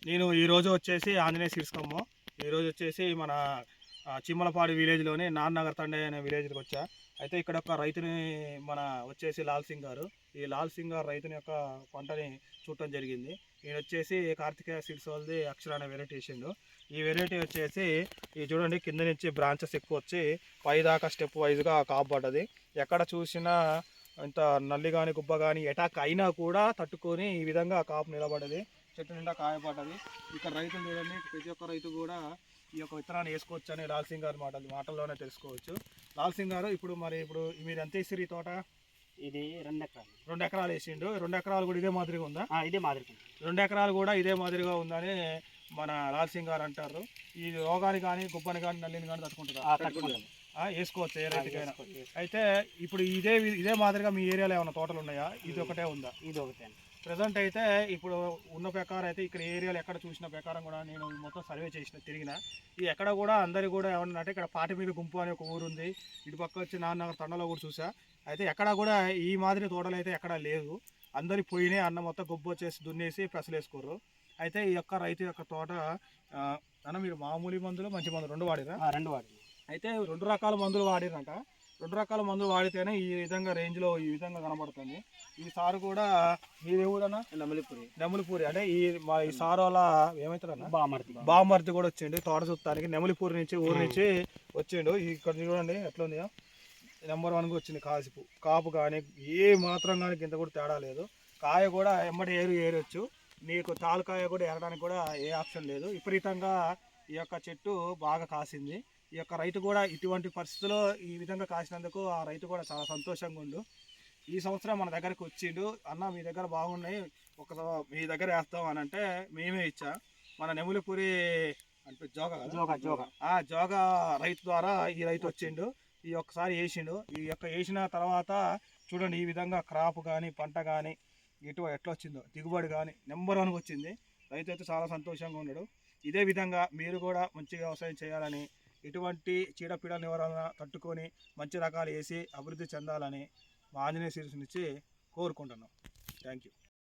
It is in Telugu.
నేను ఈరోజు వచ్చేసి ఆంజనేయ సీడ్స్ ఖమ్మం. ఈరోజు వచ్చేసి మన చిమ్మలపాడు విలేజ్లోని నాన్నగర్ తండయ్య అనే విలేజ్కి వచ్చా. అయితే ఇక్కడ ఒక రైతుని మన వచ్చేసి లాల్ సింగ్ గారు, ఈ లాల్ సింగ్ గారు రైతుని యొక్క పంటని చూడటం జరిగింది. ఈయన వచ్చేసి కార్తికేయ సీడ్స్ వాళ్ళది అక్షర అనే వెరైటీ వేసిండు. ఈ వెరైటీ వచ్చేసి ఈ చూడండి కింద నుంచి బ్రాంచెస్ ఎక్కువ వచ్చి పై దాకా స్టెప్ వైజ్గా కాపు పడ్డది. ఎక్కడ చూసినా ఇంత నల్లి కానీ గుబ్బ కానీ అటాక్ అయినా కూడా తట్టుకొని ఈ విధంగా కాపు నిలబడ్డది. చెట్టు నిండా కాయపడ్డది. ఇక్కడ రైతులు చూడండి, ప్రతి ఒక్క రైతు కూడా ఈ యొక్క విత్తనాన్ని వేసుకోవచ్చు అని లాల్ సింగ్ గారి మాటల్లోనే తెలుసుకోవచ్చు. లాల్ సింగ్ గారు ఇప్పుడు మీరు ఎంత వేసిరు ఈ తోట? ఇది 2 ఎకరాలు. 2 ఎకరాలు వేసిండు. 2 ఎకరాలు కూడా ఇదే మాదిరిగా ఉందా? ఇదే మాదిరిగా 2 ఎకరాలు కూడా ఇదే మాదిరిగా ఉందని మన లాల్ సింగ్ గారు అంటారు. ఈ రోగాన్ని కానీ గుబ్బని కానీ నల్లిని కానీ తట్టుకుంటారు, వేసుకోవచ్చు ఏ రైతుకైనా. అయితే ఇప్పుడు ఇదే మాదిరిగా మీ ఏరియాలో ఏమైనా తోటలు ఉన్నాయా? ఇది ఒకటే ఉందా? ఇది ఒకటే. ప్రజెంట్ అయితే ఇప్పుడు ఉన్న ప్రకారం అయితే ఇక్కడ ఏరియాలో ఎక్కడ చూసిన ప్రకారం కూడా నేను మొత్తం సర్వే తిరిగిన ఈ ఎక్కడ కూడా అందరి కూడా ఏమన్నా అంటే ఇక్కడ పాటి మీద గుంపు అనే ఒక ఊరు ఉంది. ఇటు పక్క వచ్చి నాన్నగర్ తండలో కూడా చూసా. అయితే ఎక్కడ కూడా ఈ మాదిరి తోటలు అయితే ఎక్కడా లేదు. అందరి పోయినాయి, అన్న మొత్తం గొబ్బు వచ్చేసి దున్నేసి ప్రసలు వేసుకోరు. అయితే ఈ యొక్క రైతు యొక్క తోట అన్న మీరు మామూలు మందులు మంచి మందులు 2 వాడిరా? 2 వాడి. అయితే 2 రకాల మందులు వాడిరంట. 2 రకాల మందులు వాడితేనే ఈ విధంగా రేంజ్లో ఈ విధంగా కనబడుతుంది. ఈ సారు కూడా మీది ఊరన్నా? నెమలిపూరి. అంటే ఈ సారు వల్ల ఏమవుతారన్నా? బామర్తి కూడా వచ్చిండు తోట చూస్తానికి. నెమలిపూరి నుంచి ఊరి నుంచి వచ్చిండు. ఇక్కడ చూడండి ఎట్లా ఉందో, నెంబర్ 1గా వచ్చింది కాపు కానీ ఏ మాత్రం కానీ గింత కూడా తేడా లేదు. కాయ కూడా ఎమ్మటి ఏరొచ్చు. నీకు తాలుకాయ కూడా ఏరడానికి కూడా ఏ ఆప్షన్ లేదు. విపరీతంగా ఈ యొక్క చెట్టు బాగా కాసింది. ఈ యొక్క రైతు కూడా ఇటువంటి పరిస్థితుల్లో ఈ విధంగా కాసినందుకు ఆ రైతు కూడా చాలా సంతోషంగా ఉండు. ఈ సంవత్సరం మన దగ్గరకు వచ్చిండు. అన్న మీ దగ్గర బాగున్నాయి, మీ దగ్గర వేస్తాం అని అంటే మేమే ఇచ్చా. మన నెమలిపూరి అంటే జోగా రైతు ద్వారా ఈ రైతు వచ్చిండు. ఈ ఒక్కసారి వేసిండు. ఈ యొక్క వేసిన తర్వాత చూడండి ఈ విధంగా క్రాప్ కానీ పంట కానీ ఎట్లా వచ్చిందో, దిగుబడి కానీ నెంబర్ 1గా వచ్చింది. రైతు అయితే చాలా సంతోషంగా ఉన్నాడు. ఇదే విధంగా మీరు కూడా మంచిగా వ్యవసాయం చేయాలని, ఎటువంటి చీడపీడల నివారణ తట్టుకొని మంచి రకాలు వేసి అభివృద్ధి చెందాలని మా ఆంజనేయ సీడ్స్ నుంచి కోరుకుంటున్నాం. Thank you.